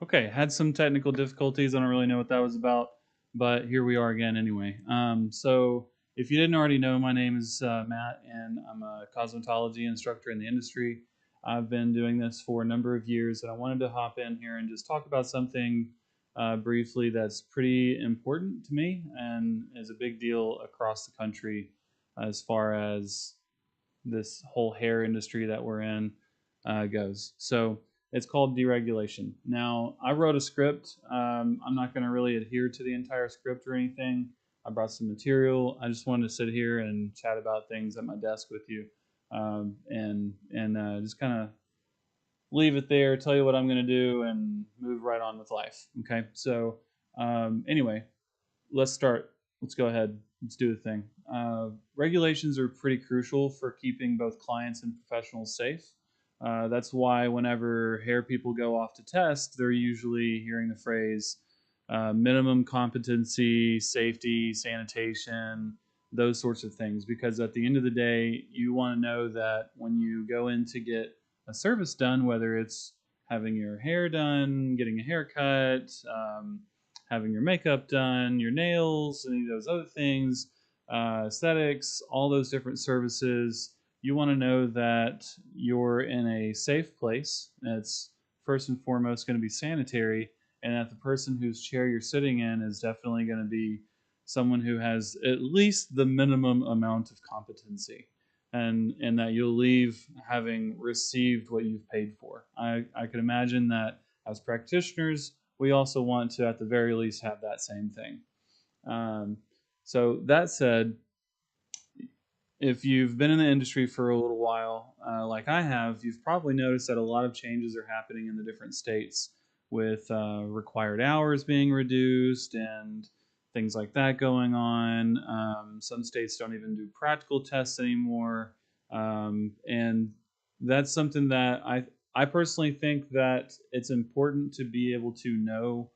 Okay, had some technical difficulties. I don't really know what that was about, but here we are again anyway. So, if you didn't already know, my name is Matt, and I'm a cosmetology instructor in the industry. I've been doing this for a number of years, and I wanted to hop in here and just talk about something briefly that's pretty important to me and is a big deal across the country as far as this whole hair industry that we're in goes. So it's called deregulation. Now, I wrote a script. I'm not going to really adhere to the entire script or anything. I brought some material. I just wanted to sit here and chat about things at my desk with you, and just kind of leave it there, tell you what I'm going to do, and move right on with life. Okay. So anyway, let's start. Let's go ahead. Let's do the thing. Regulations are pretty crucial for keeping both clients and professionals safe. That's why whenever hair people go off to test, they're usually hearing the phrase minimum competency, safety, sanitation, those sorts of things. Because at the end of the day, you want to know that when you go in to get a service done, whether it's having your hair done, getting a haircut, having your makeup done, your nails, any of those other things, aesthetics, all those different services. You want to know that you're in a safe place. It's first and foremost going to be sanitary, and that the person whose chair you're sitting in is definitely going to be someone who has at least the minimum amount of competency. And that you'll leave having received what you've paid for. I could imagine that as practitioners, we also want to, at the very least, have that same thing. Um, so, that said, if you've been in the industry for a little while, like I have, you've probably noticed that a lot of changes are happening in the different states with required hours being reduced and things like that going on. Some states don't even do practical tests anymore. And that's something that I personally think that it's important to be able to know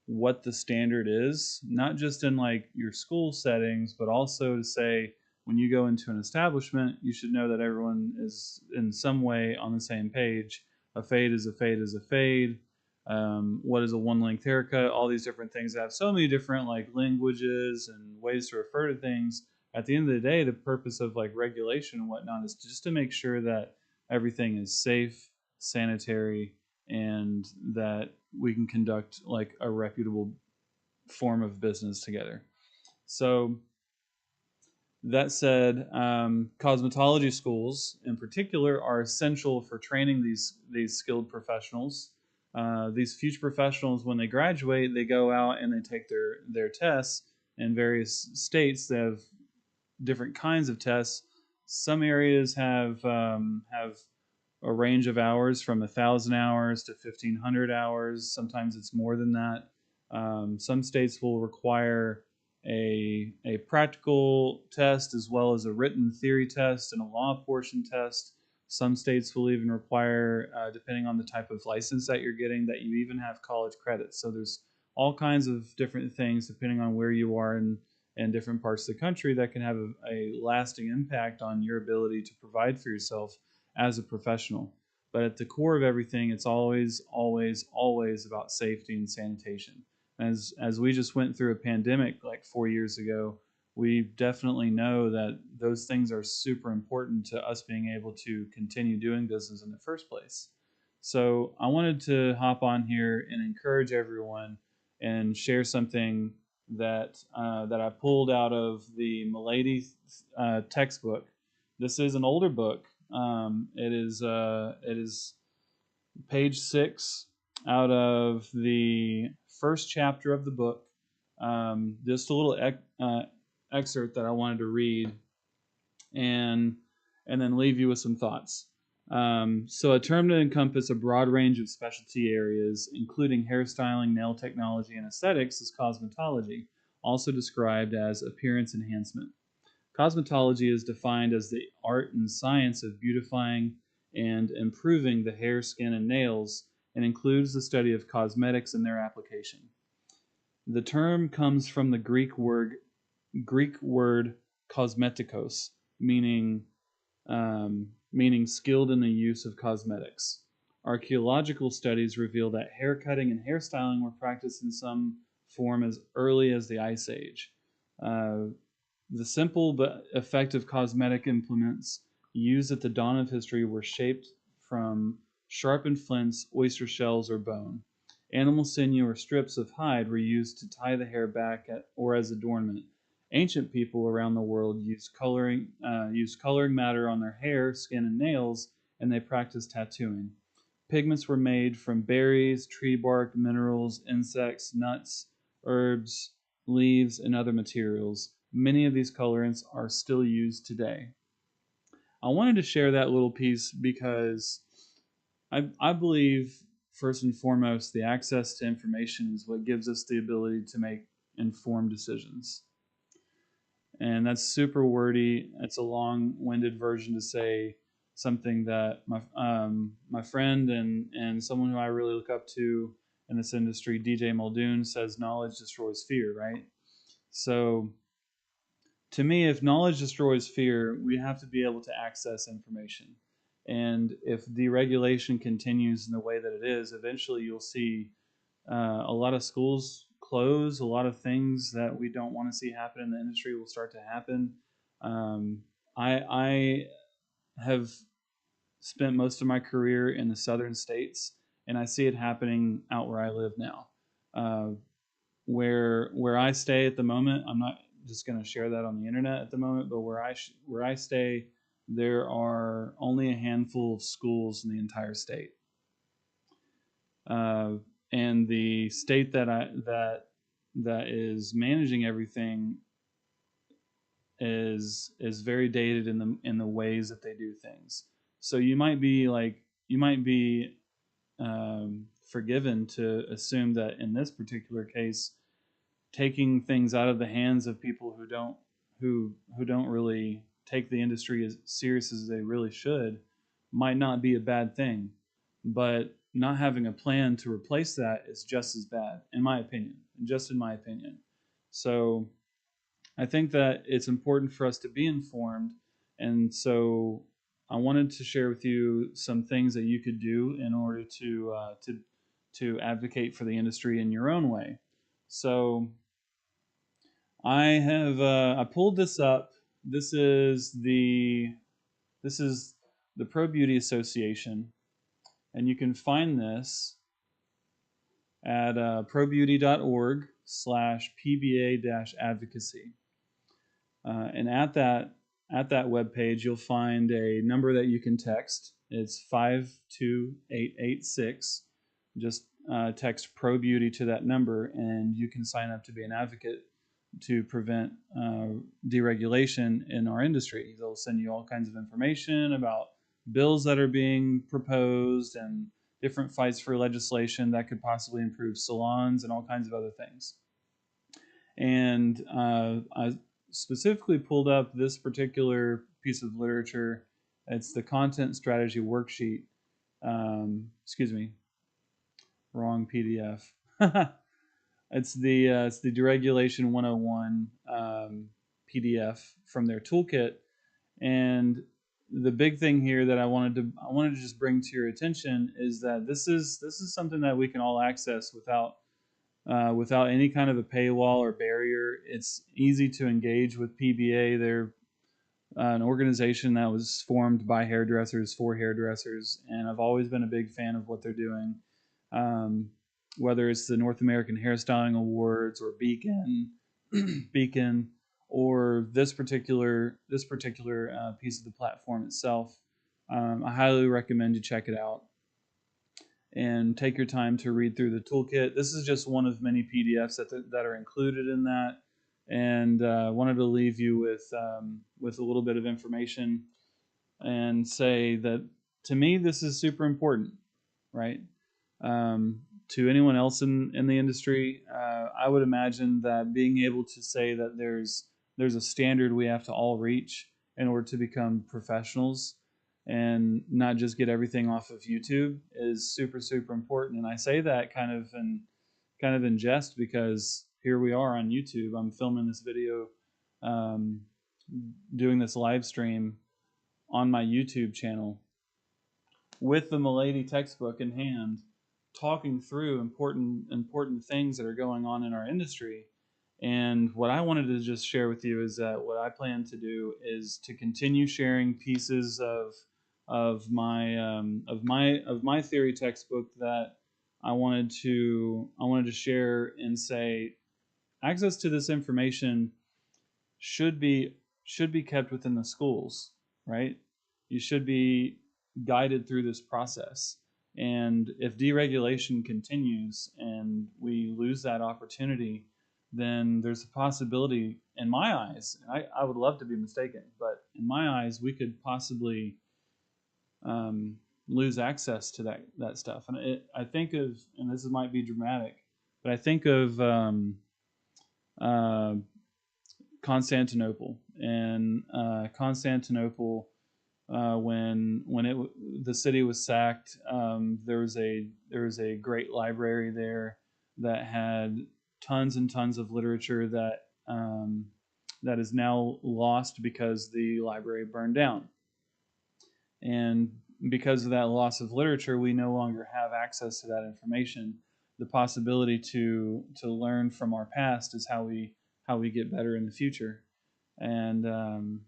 what the standard is, not just in like your school settings, but also to say when you go into an establishment, you should know that everyone is in some way on the same page. A fade is a fade is a fade. What is a one length haircut? All these different things have so many different like languages and ways to refer to things. At the end of the day, the purpose of like regulation and whatnot is just to make sure that everything is safe, sanitary, and that we can conduct like a reputable form of business together. So that said, cosmetology schools in particular are essential for training these skilled professionals. These future professionals, when they graduate, they go out and they take their tests in various states. They have different kinds of tests. Some areas have a range of hours from 1,000 hours to 1,500 hours. Sometimes it's more than that. Some states will require a practical test as well as a written theory test and a law portion test. Some states will even require, depending on the type of license that you're getting, that you even have college credits. So there's all kinds of different things depending on where you are in different parts of the country that can have a lasting impact on your ability to provide for yourself as a professional. But at the core of everything, it's always, always, always about safety and sanitation. As we just went through a pandemic like 4 years ago, we definitely know that those things are super important to us being able to continue doing business in the first place. So I wanted to hop on here and encourage everyone and share something that I pulled out of the Milady textbook. This is an older book. It is page 6 out of the first chapter of the book. Just a little excerpt that I wanted to read and then leave you with some thoughts. So, a term to encompass a broad range of specialty areas, including hairstyling, nail technology, and aesthetics, is cosmetology, also described as appearance enhancement. Cosmetology is defined as the art and science of beautifying and improving the hair, skin, and nails, and includes the study of cosmetics and their application. The term comes from the Greek word cosmetikos, meaning skilled in the use of cosmetics. Archaeological studies reveal that hair cutting and hairstyling were practiced in some form as early as the Ice Age. Uh, the simple but effective cosmetic implements used at the dawn of history were shaped from sharpened flints, oyster shells, or bone. Animal sinew or strips of hide were used to tie the hair back or as adornment. Ancient people around the world used coloring matter on their hair, skin, and nails, and they practiced tattooing. Pigments were made from berries, tree bark, minerals, insects, nuts, herbs, leaves, and other materials. Many of these colorants are still used today. I wanted to share that little piece because I believe, first and foremost, the access to information is what gives us the ability to make informed decisions. And that's super wordy. It's a long-winded version to say something that my friend and someone who I really look up to in this industry, DJ Muldoon, says knowledge destroys fear, right? So to me, if knowledge destroys fear, we have to be able to access information. And if deregulation continues in the way that it is, eventually you'll see a lot of schools close. A lot of things that we don't want to see happen in the industry will start to happen. I have spent most of my career in the southern states, and I see it happening out where I live now. Uh, where I stay at the moment, I'm not just going to share that on the internet at the moment, but where I stay, there are only a handful of schools in the entire state. Uh, and the state that is managing everything is very dated in the ways that they do things. So you might be forgiven to assume that in this particular case, taking things out of the hands of people who don't really take the industry as serious as they really should might not be a bad thing, but not having a plan to replace that is just as bad, in my opinion. Just in my opinion. So I think that it's important for us to be informed, and so I wanted to share with you some things that you could do in order to advocate for the industry in your own way. So I pulled this up. This is the Pro Beauty Association, and you can find this at probeauty.org/PBA-advocacy. And at that web page, you'll find a number that you can text. It's 52886. Just text Pro Beauty to that number, and you can sign up to be an advocate to prevent deregulation in our industry. They'll send you all kinds of information about bills that are being proposed and different fights for legislation that could possibly improve salons and all kinds of other things. And I specifically pulled up this particular piece of literature. It's the Content Strategy Worksheet. Excuse me, wrong PDF. It's the Deregulation 101 PDF from their toolkit. And the big thing here that I wanted to just bring to your attention is that this is something that we can all access without any kind of a paywall or barrier. It's easy to engage with PBA. They're an organization that was formed by hairdressers for hairdressers, and I've always been a big fan of what they're doing. Whether it's the North American Hairstyling Awards or Beacon, or this particular piece of the platform itself, I highly recommend you check it out and take your time to read through the toolkit. This is just one of many PDFs that are included in that, and wanted to leave you with a little bit of information and say that to me this is super important, right? To anyone else in the industry, I would imagine that being able to say that there's a standard we have to all reach in order to become professionals and not just get everything off of YouTube is super, super important. And I say that kind of in jest because here we are on YouTube. I'm filming this video, doing this live stream on my YouTube channel. with the Milady textbook in hand, talking through important things that are going on in our industry. And what I wanted to just share with you is that what I plan to do is to continue sharing pieces of my theory textbook that I wanted to share and say access to this information should be kept within the schools, right? You should be guided through this process. And if deregulation continues and we lose that opportunity, then there's a possibility, in my eyes, and I would love to be mistaken, but in my eyes, we could possibly lose access to that stuff. And I think of, and this might be dramatic, but I think of uh, Constantinople. And Constantinople, when the city was sacked, there was a great library there that had tons and tons of literature that is now lost because the library burned down. And because of that loss of literature, we no longer have access to that information. The possibility to learn from our past is how we get better in the future. And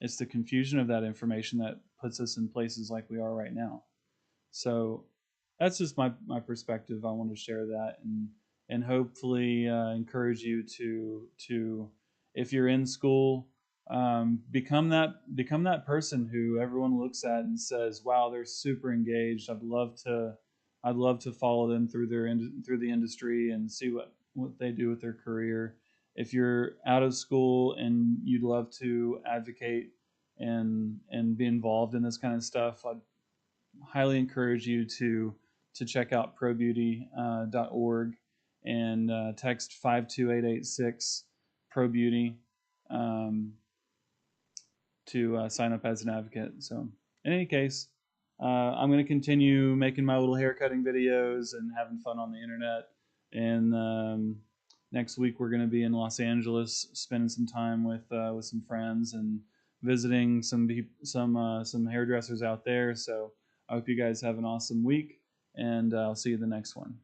it's the confusion of that information that puts us in places like we are right now. So that's just my perspective. I want to share that and hopefully encourage you to if you're in school, become that person who everyone looks at and says, "Wow, they're super engaged. I'd love to follow them through through the industry and see what they do with their career." If you're out of school and you'd love to advocate and be involved in this kind of stuff, I'd highly encourage you to check out probeauty.org and text 52886 probeauty um, to sign up as an advocate. So in any case, I'm going to continue making my little haircutting videos and having fun on the internet. And next week we're going to be in Los Angeles, spending some time with some friends and visiting some hairdressers out there. So I hope you guys have an awesome week, and I'll see you the next one.